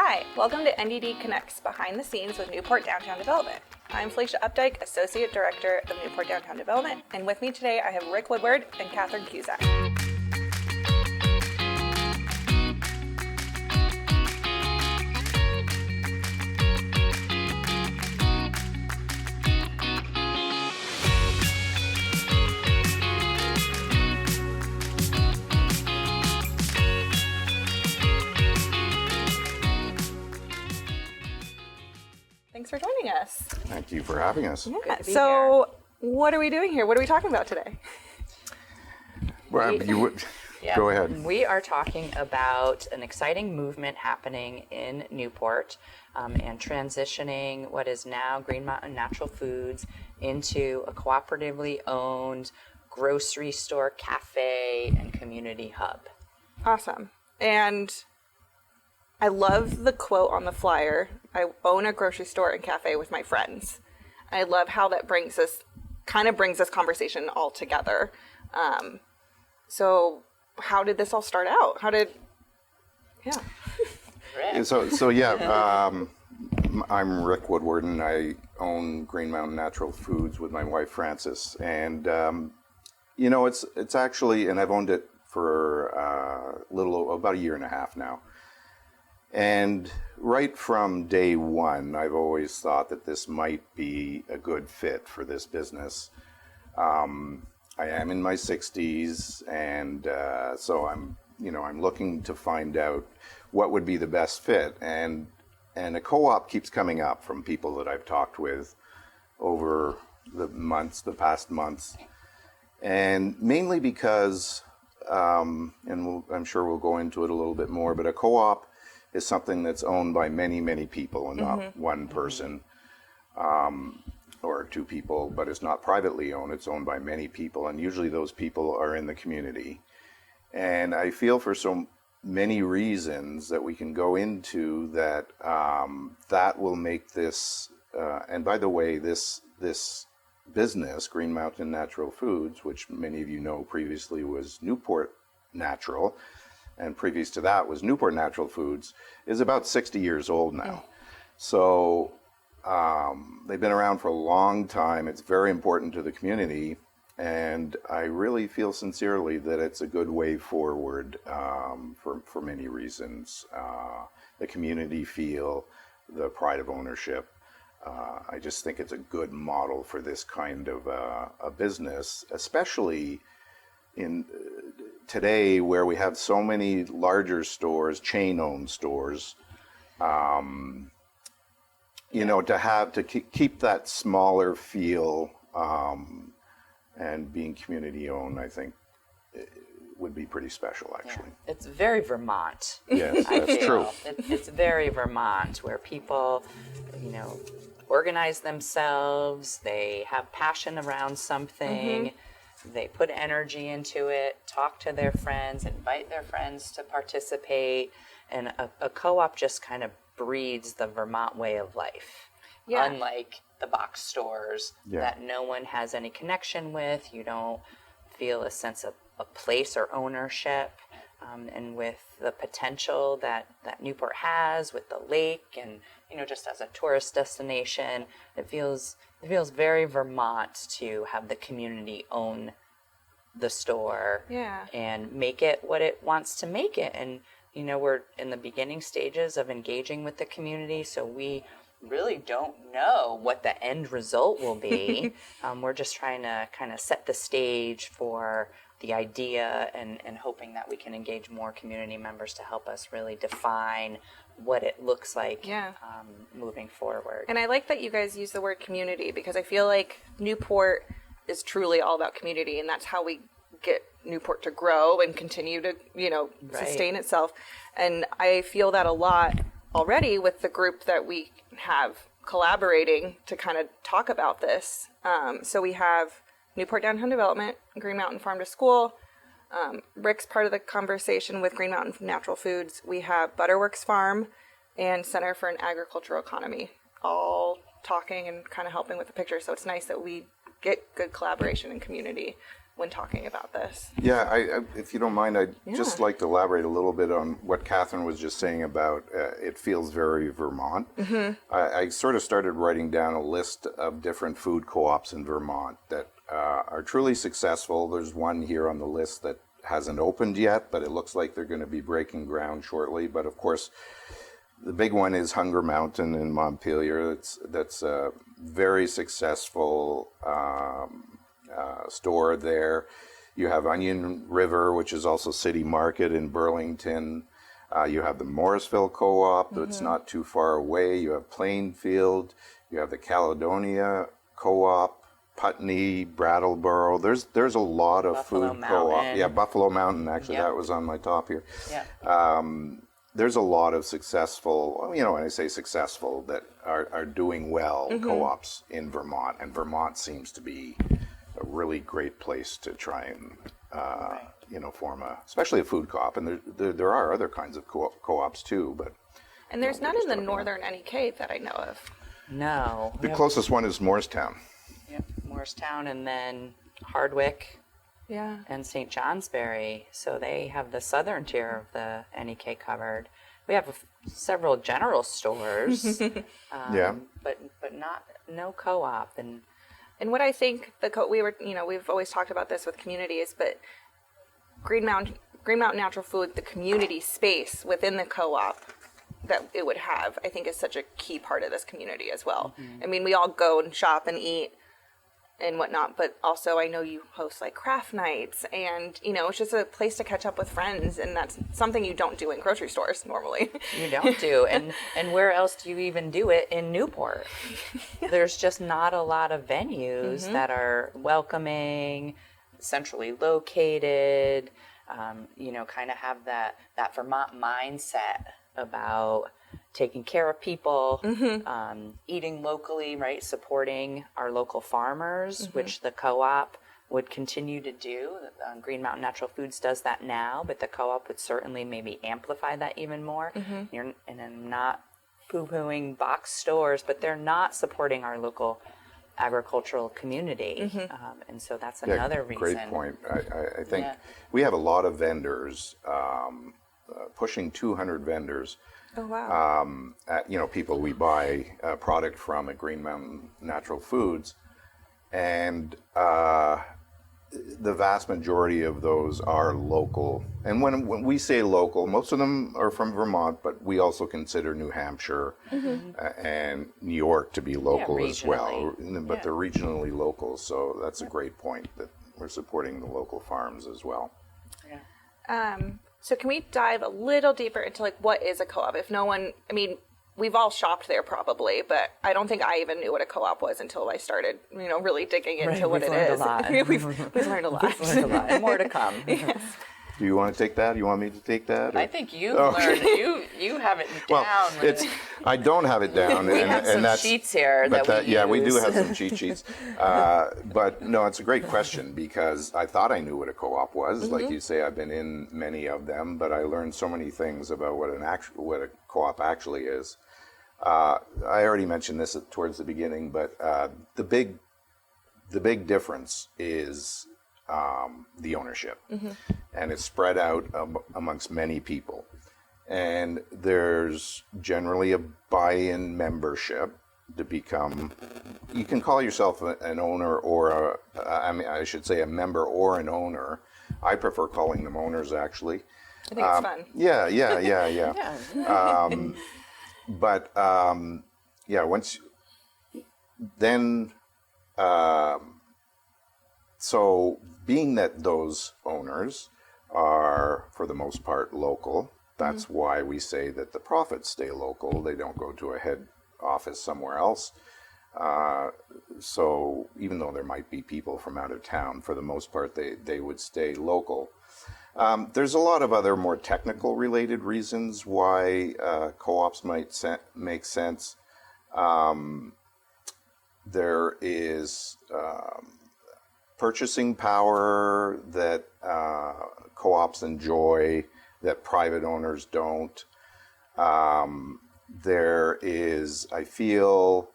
Hi, welcome to NDD Connects, behind the scenes with Newport Downtown Development. I'm Felicia Updike, Associate Director of Newport Downtown Development, and with me today I have Rick Woodward and Catherine Cusack. Thanks for joining us. Thank you for having us. Yeah. So, what are we doing here? What are we talking about today? Well, go ahead. We are talking about an exciting movement happening in Newport and transitioning what is now Green Mountain Natural Foods into a cooperatively owned grocery store, cafe, and community hub. Awesome. And I love the quote on the flyer. I own a grocery store and cafe with my friends. I love how that brings this conversation all together. So how did this all start out? I'm Rick Woodward, and I own Green Mountain Natural Foods with my wife Frances. And it's actually, and I've owned it for about a year and a half now. And right from day one, I've always thought that this might be a good fit for this business. I am in my 60s, and so I'm looking to find out what would be the best fit. And a co-op keeps coming up from people that I've talked with over the past months, and mainly because, I'm sure we'll go into it a little bit more, but a co-op is something that's owned by many, many people and not one person or two people, but it's not privately owned. It's owned by many people, and usually those people are in the community. And I feel for so many reasons that we can go into that that will make this, and by the way, this business, Green Mountain Natural Foods, which many of you know previously was Newport Natural, and previous to that was Newport Natural Foods, is about 60 years old now. So they've been around for a long time. It's very important to the community, and I really feel sincerely that it's a good way forward for many reasons. The community feel, the pride of ownership. I just think it's a good model for this kind of a business, especially in today where we have so many larger stores, chain-owned stores, to keep that smaller feel and being community-owned, I think would be pretty special, actually. Yeah. It's very Vermont. Yes, that's true. It's very Vermont, where people, organize themselves, they have passion around something, they put energy into it, talk to their friends, invite their friends to participate, and a co-op just kind of breeds the Vermont way of life. Yeah. Unlike the box stores that no one has any connection with, you don't feel a sense of a place or ownership, and with the potential that Newport has with the lake and, just as a tourist destination, it feels very Vermont to have the community own the store and make it what it wants to make it. And, we're in the beginning stages of engaging with the community, so we really don't know what the end result will be. We're just trying to kind of set the stage for the idea and hoping that we can engage more community members to help us really define what it looks like moving forward. And I like that you guys use the word community, because I feel like Newport is truly all about community, and that's how we get Newport to grow and continue to, sustain itself. And I feel that a lot already with the group that we have collaborating to kind of talk about this. So we have Newport Downtown Development, Green Mountain Farm to School. Rick's part of the conversation with Green Mountain Natural Foods. We have Butterworks Farm and Center for an Agricultural Economy, all talking and kind of helping with the picture. So it's nice that we get good collaboration and community when talking about this. Yeah, I if you don't mind, I'd just like to elaborate a little bit on what Catherine was just saying about it feels very Vermont. I sort of started writing down a list of different food co-ops in Vermont that are truly successful. There's one here on the list that hasn't opened yet, but it looks like they're going to be breaking ground shortly. But of course, the big one is Hunger Mountain in Montpelier. That's a very successful store there. You have Onion River, which is also City Market in Burlington. You have the Morrisville Co-op that's not too far away. You have Plainfield. You have the Caledonia Co-op, Putney, Brattleboro. There's a lot of Buffalo food co-op. Mountain. Yeah, Buffalo Mountain. Actually, that was on my top here. There's a lot of successful, when I say successful, that are doing well co-ops in Vermont, and Vermont seems to be a really great place to try and form especially a food co-op. And there are other kinds of co-ops too, but And there's none in the northern NEK that I know of. No. The closest one is Morristown. Yep, Morristown, and then Hardwick. Yeah. And St. Johnsbury, so they have the southern tier of the NEK covered. We have several general stores, but no co-op. And what I think we've always talked about this with communities, but Green Mountain Natural Food, the community space within the co-op that it would have, I think is such a key part of this community as well. I mean, we all go and shop and eat and whatnot, but also I know you host like craft nights, and it's just a place to catch up with friends, and that's something you don't do in grocery stores normally. You don't do, and where else do you even do it in Newport? There's just not a lot of venues that are welcoming, centrally located, kind of have that Vermont mindset about taking care of people, eating locally, right? Supporting our local farmers, which the co-op would continue to do. Green Mountain Natural Foods does that now, but the co-op would certainly maybe amplify that even more. And I'm not poo-pooing box stores, but they're not supporting our local agricultural community. And so that's another reason. Great point. I think we have a lot of vendors, pushing 200 vendors. Oh, wow. People we buy product from at Green Mountain Natural Foods, and the vast majority of those are local. And when we say local, most of them are from Vermont, but we also consider New Hampshire and New York to be local as well. But they're regionally local, so that's a great point that we're supporting the local farms as well. So can we dive a little deeper into what is a co-op? If no one, we've all shopped there probably, but I don't think I even knew what a co-op was until I started, really digging into what it is. We've learned a lot. We've learned a lot. And more to come. Yes. Do you want to take that? You want me to take that? I think you've learned. You have it down. Well, I don't have it down. We have some sheets here that we use. We do have some cheat sheets. But no, it's a great question, because I thought I knew what a co-op was. Like you say, I've been in many of them, but I learned so many things about what a co-op actually is. I already mentioned this towards the beginning, but the big difference is the ownership, and it's spread out amongst many people, and there's generally a buy-in membership to become. You can call yourself an owner, or I should say a member or an owner. I prefer calling them owners, actually. I think it's fun. Yeah. But once then. So being that those owners are, for the most part, local, that's why we say that the profits stay local. They don't go to a head office somewhere else. So even though there might be people from out of town, for the most part, they would stay local. There's a lot of other more technical related reasons why co-ops might make sense. There is purchasing power that co-ops enjoy that private owners don't. There is, I feel,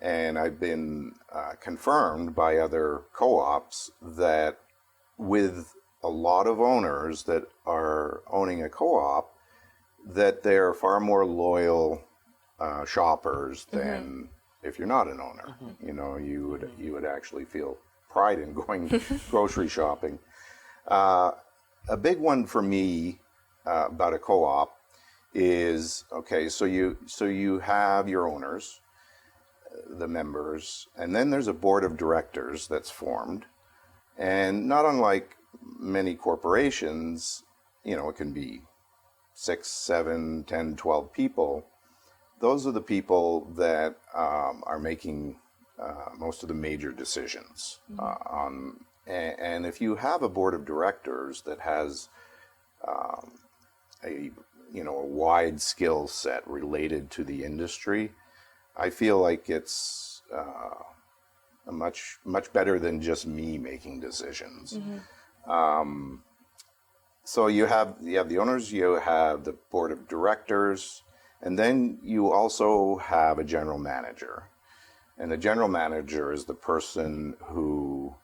and I've been confirmed by other co-ops, that with a lot of owners that are owning a co-op, that they're far more loyal shoppers than if you're not an owner. You know, you would actually feel pride in going grocery shopping. A big one for me about a co-op is, okay, so you have your owners, the members, and then there's a board of directors that's formed. And not unlike many corporations, you know, it can be 6, 7, 10, 12 people. Those are the people that are making most of the major decisions. And if you have a board of directors that has a wide skill set related to the industry, I feel like it's a much better than just me making decisions. So you have the owners, you have the board of directors, and then you also have a general manager. And the general manager is the person who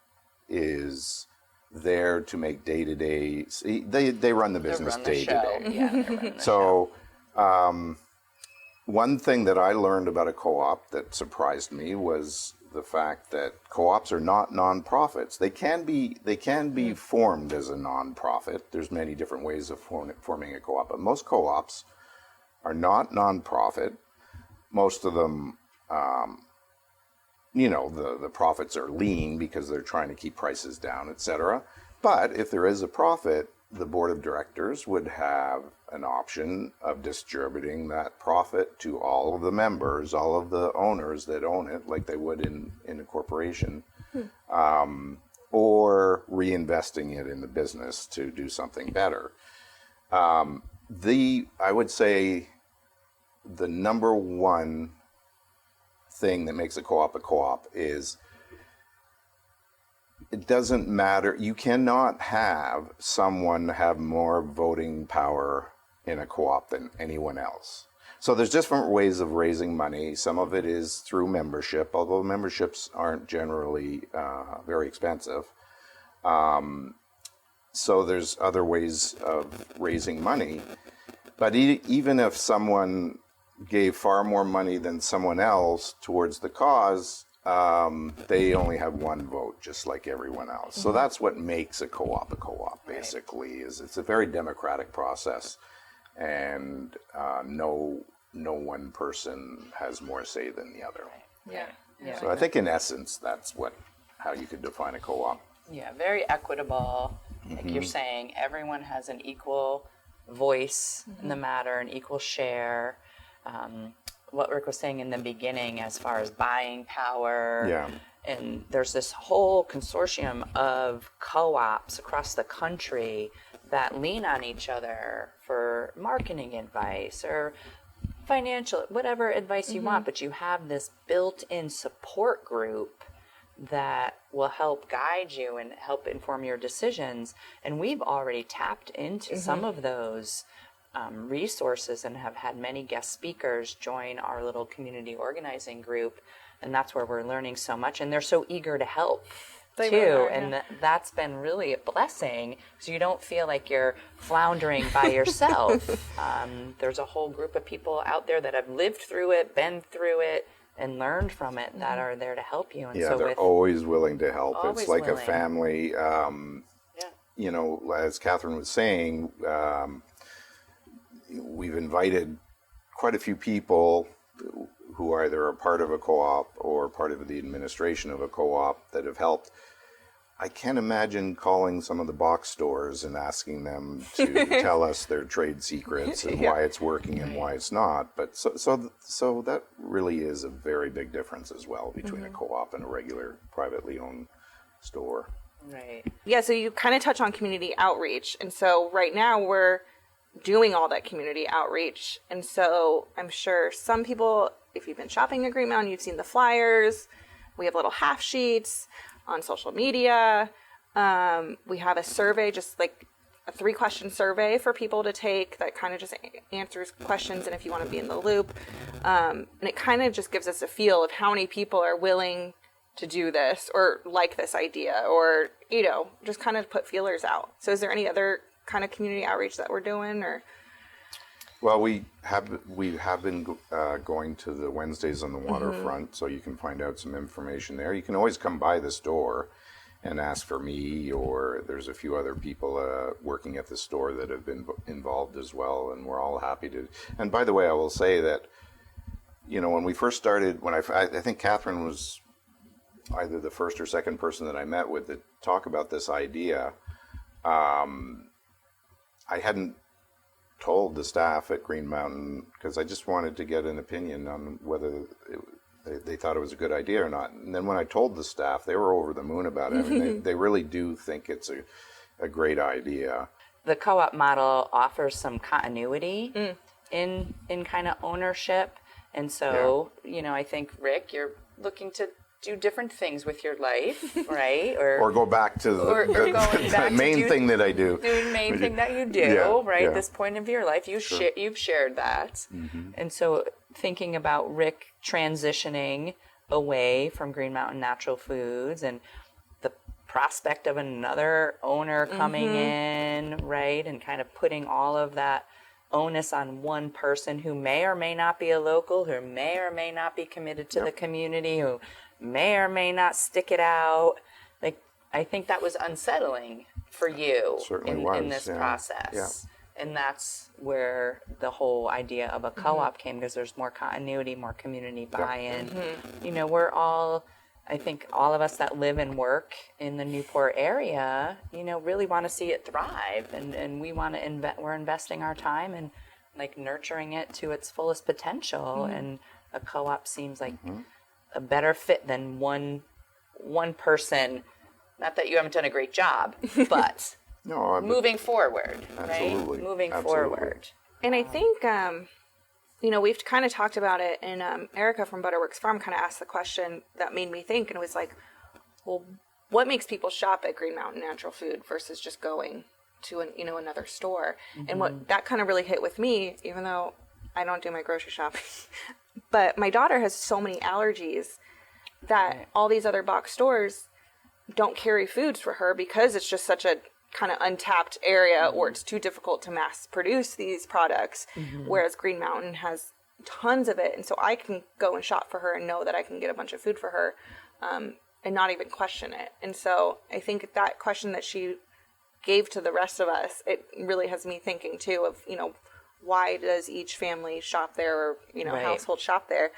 is there to make day-to-day, they run the business day-to-day. Yeah, so one thing that I learned about a co-op that surprised me was the fact that co-ops are not nonprofits. They can be formed as a nonprofit. There's many different ways of forming a co-op, but most co-ops are not nonprofit. Most of them, the profits are lean because they're trying to keep prices down, etc. But if there is a profit, the board of directors would have an option of distributing that profit to all of the members, all of the owners that own it, like they would in a corporation, or reinvesting it in the business to do something better. I would say the number one thing that makes a co-op is it doesn't matter. You cannot have someone have more voting power in a co-op than anyone else. So there's different ways of raising money. Some of it is through membership, although memberships aren't generally very expensive. So there's other ways of raising money. But even if someone gave far more money than someone else towards the cause, they only have one vote, just like everyone else. So that's what makes a co-op, basically, is it's a very democratic process, and no one person has more say than the other. Yeah. So I think in essence, that's how you could define a co-op. Yeah, very equitable. Like you're saying, everyone has an equal voice in the matter, an equal share. What Rick was saying in the beginning as far as buying power. Yeah. And there's this whole consortium of co-ops across the country that lean on each other for marketing advice or financial, whatever advice you want, but you have this built-in support group that will help guide you and help inform your decisions. And we've already tapped into some of those resources and have had many guest speakers join our little community organizing group, and that's where we're learning so much, and they're so eager to help too, really are, and that's been really a blessing, so you don't feel like you're floundering by yourself. There's a whole group of people out there that have lived through it, been through it, and learned from it that are there to help you. And Yeah, so they're always willing to help. It's like willing. a family. As Catherine was saying, we've invited quite a few people who either are part of a co-op or part of the administration of a co-op that have helped. I can't imagine calling some of the box stores and asking them to tell us their trade secrets and why it's working and why it's not. But so that really is a very big difference as well between a co-op and a regular privately owned store. Right. Yeah, so you kind of touch on community outreach. And so right now we're doing all that community outreach. And so I'm sure some people, if you've been shopping at Green Mountain, you've seen the flyers. We have little half sheets on social media. We have a survey, just like a 3-question survey for people to take that kind of just answers questions and if you want to be in the loop. And it kind of just gives us a feel of how many people are willing to do this or like this idea or, you know, just kind of put feelers out. So is there any other kind of community outreach that we're doing or? Well, we have been going to the Wednesdays on the waterfront, so you can find out some information there. You can always come by the store and ask for me, or there's a few other people working at the store that have been involved as well, and we're all happy to. And by the way, I will say that, you know, when we first started, I think Catherine was either the first or second person that I met with to talk about this idea. I hadn't told the staff at Green Mountain because I just wanted to get an opinion on whether they thought it was a good idea or not. And then when I told the staff, they were over the moon about it. I mean, they really do think it's a great idea. The co-op model offers some continuity in kind of ownership. And so, you know, I think, Rick, you're looking to do different things with your life, right? Or go back to the main thing that I do. Do the main thing that you do, right? Yeah. This point of your life, you've shared that. And so thinking about Rick transitioning away from Green Mountain Natural Foods and the prospect of another owner coming in, right? And kind of putting all of that onus on one person who may or may not be a local, who may or may not be committed to the community, who may or may not stick it out. Like, I think that was unsettling for you in this process. Yeah. And that's where the whole idea of a co-op came, because there's more continuity, more community buy-in. You know, we're all, I think all of us that live and work in the Newport area, you know, really want to see it thrive. And we want to we're investing our time and like nurturing it to its fullest potential. And a co-op seems like a better fit than one person. Not that you haven't done a great job, but moving forward, absolutely, right? Moving forward. And I think, you know, we've kind of talked about it, and Erica from Butterworks Farm kind of asked the question that made me think, and it was like, well, what makes people shop at Green Mountain Natural Food versus just going to another store? And what that kind of really hit with me, even though I don't do my grocery shopping, but my daughter has so many allergies that all these other box stores don't carry foods for her because it's just such a kind of untapped area or it's too difficult to mass produce these products, whereas Green Mountain has tons of it. And so I can go and shop for her and know that I can get a bunch of food for her and not even question it. And so I think that question that she gave to the rest of us, it really has me thinking too of, you know, why does each family shop there or, you know, household shop there?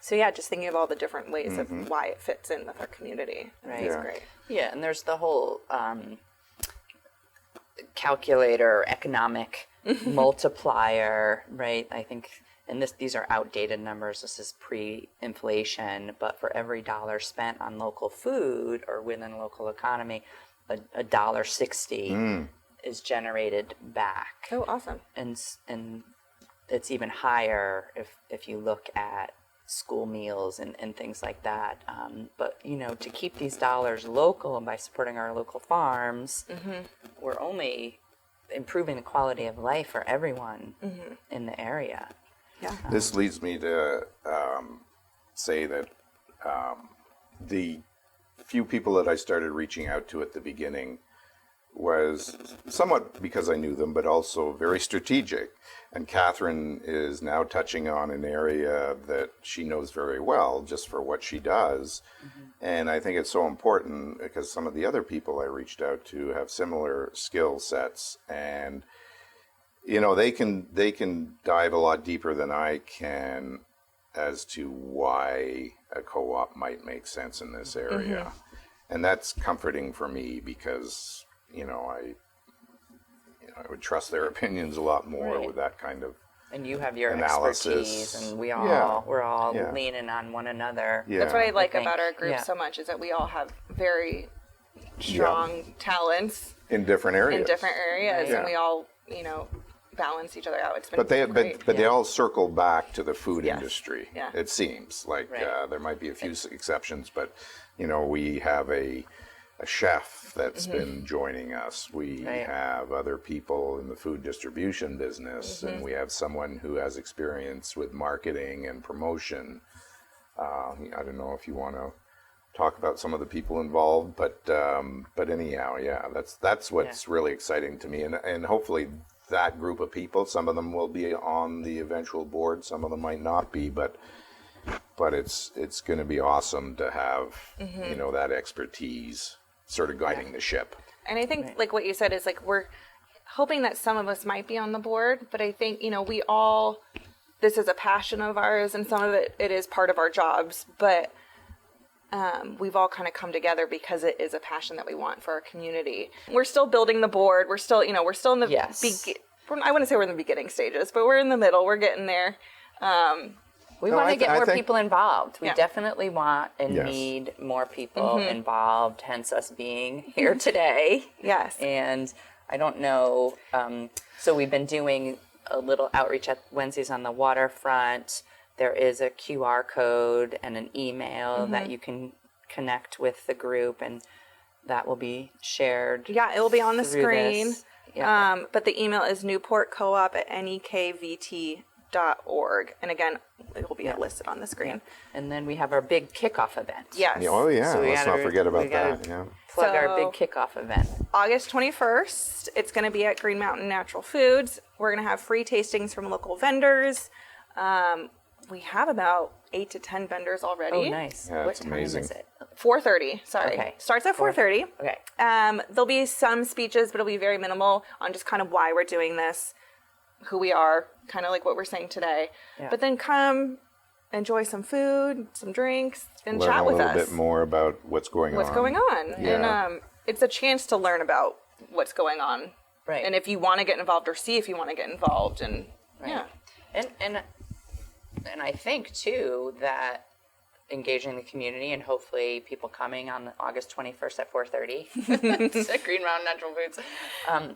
So yeah, just thinking of all the different ways of why it fits in with our community. Right. It's great. Yeah, and there's the whole calculator, economic multiplier, right? I think, and these are outdated numbers. This is pre-inflation, but for every dollar spent on local food or within a local economy, $1.60 is generated back. Oh, awesome! And it's even higher if you look at school meals and things like that. But, you know, to keep these dollars local and by supporting our local farms, we're only improving the quality of life for everyone in the area. Yeah. This leads me to say that the few people that I started reaching out to at the beginning was somewhat because I knew them, but also very strategic. And Catherine is now touching on an area that she knows very well just for what she does. And I think it's so important because some of the other people I reached out to have similar skill sets. And, you know, they can dive a lot deeper than I can as to why a co-op might make sense in this area. And that's comforting for me because, you know, I would trust their opinions a lot more with that kind of and you have your analysis. Expertise, and we're all leaning on one another. That's what I like about our group so much is that we all have very strong talents in different areas. And we all, you know, balance each other out. It's been great. But they all circle back to the food industry. It seems like there might be a few exceptions, but you know, we have a chef that's been joining us. We have other people in the food distribution business, and we have someone who has experience with marketing and promotion. I don't know if you want to talk about some of the people involved, but anyhow, yeah, that's what's really exciting to me, and hopefully that group of people, some of them will be on the eventual board, some of them might not be, but it's going to be awesome to have that expertise sort of guiding the ship. And I think like what you said is like we're hoping that some of us might be on the board, but I think we all, this is a passion of ours, and some of it is part of our jobs, but we've all kind of come together because it is a passion that we want for our community. We're still building the board. We're still, we're still in the I wouldn't say we're in the beginning stages, but we're in the middle. We're getting there. We want to get more people involved. We Yeah. definitely want and need more people involved, hence us being here today. Yes. And I don't know. So we've been doing a little outreach at Wednesdays on the waterfront. There is a QR code and an email that you can connect with the group, and that will be shared. Yeah, it will be on the screen. Yeah. But the email is newportcoop@nekvt.org. And again, it will be listed on the screen. And then we have our big kickoff event. Yes. Oh yeah, So we let's gotta- not forget about we gotta- that. Yeah. Plug our So- big kickoff event. August 21st, it's going to be at Green Mountain Natural Foods. We're going to have free tastings from local vendors. We have about 8 to 10 vendors already. Oh, nice. Yeah, What it's time amazing. is it? 4:30, sorry. Okay. Starts at 4:30. Okay. There'll be some speeches, but it'll be very minimal on just kind of why we're doing this, who we are, kind of like what we're saying today. Yeah. But then come enjoy some food, some drinks, and Learn chat a with little us. bit more about what's going What's on. going on. Yeah. And it's a chance to learn about what's going on. Right. And if you want to get involved or see if you want to get involved. And yeah. And I think too that engaging the community and hopefully people coming on August 21st at 4:30 to Green Mountain Natural Foods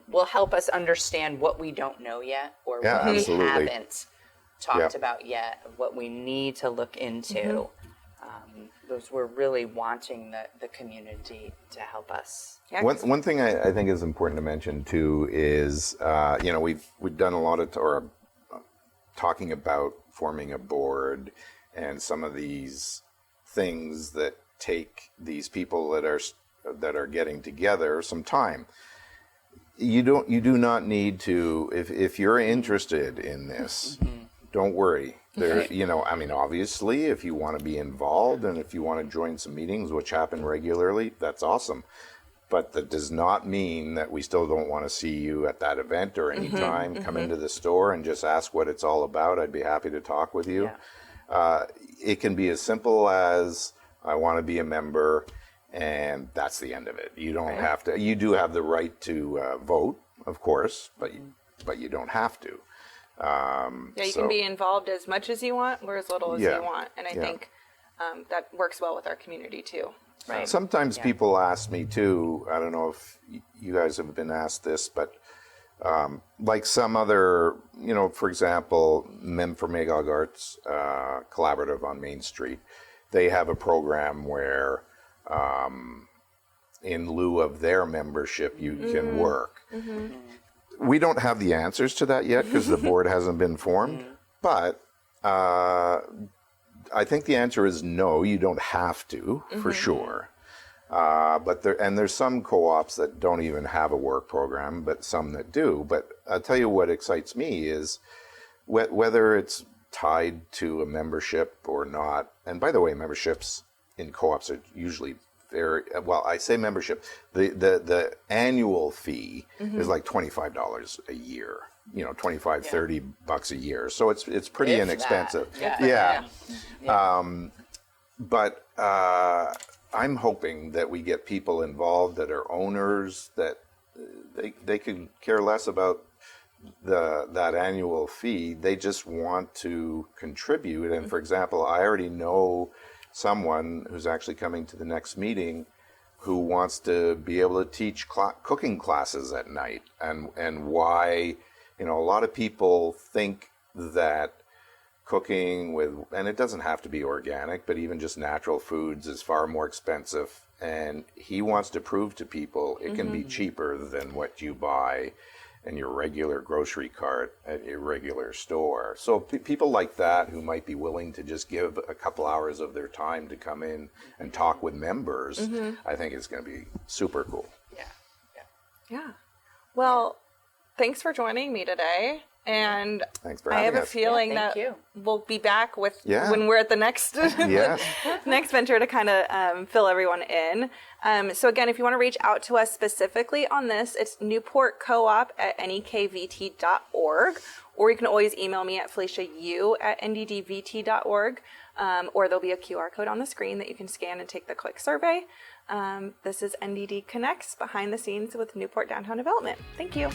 will help us understand what we don't know yet or what absolutely. we haven't talked Yeah. about yet, what we need to look into. Those we're really wanting the community to help us. Yeah, One thing I think is important to mention too is we've done a lot of talking about forming a board and some of these things that take these people that are getting together some time. You do not need to if you're interested in this. Don't worry. There, obviously, if you want to be involved and if you want to join some meetings, which happen regularly, that's awesome. But that does not mean that we still don't want to see you at that event or any time. Come into the store and just ask what it's all about. I'd be happy to talk with you. Yeah. It can be as simple as I want to be a member, and that's the end of it. You don't have to. You do have the right to vote, of course, but you don't have to. you can be involved as much as you want or as little as Yeah. you want. And I think that works well with our community too. Right. Sometimes people ask me too, I don't know if you guys have been asked this, but like some other, for example, Men for Magog Arts Collaborative on Main Street, they have a program where in lieu of their membership, you can work. We don't have the answers to that yet because the board hasn't been formed, but I think the answer is no, you don't have to, for sure. But there's some co-ops that don't even have a work program, but some that do. But I'll tell you what excites me is whether it's tied to a membership or not. And by the way, memberships in co-ops are usually I say membership. The annual fee is like $25 a year. $25-$30 a year. So it's pretty If inexpensive. that. Yeah. But I'm hoping that we get people involved that are owners, that they could care less about that annual fee. They just want to contribute. And for example, I already know someone who's actually coming to the next meeting who wants to be able to teach cooking classes at night, and why, a lot of people think that cooking and it doesn't have to be organic, but even just natural foods is far more expensive. And he wants to prove to people it can be cheaper than what you buy. and your regular grocery cart at your regular store. So people like that who might be willing to just give a couple hours of their time to come in and talk with members, I think it's going to be super cool. Yeah. Well, thanks for joining me today. And Thanks for I having have us. a feeling thank that you. we'll be back with when we're at the next Yes. next venture to kind of fill everyone in. So again, if you want to reach out to us specifically on this, it's newportcoop@nekvt.org, or you can always email me at FeliciaU@nddvt.org, or there'll be a QR code on the screen that you can scan and take the quick survey. This is NDD Connects, behind the scenes with Newport Downtown Development. Thank you.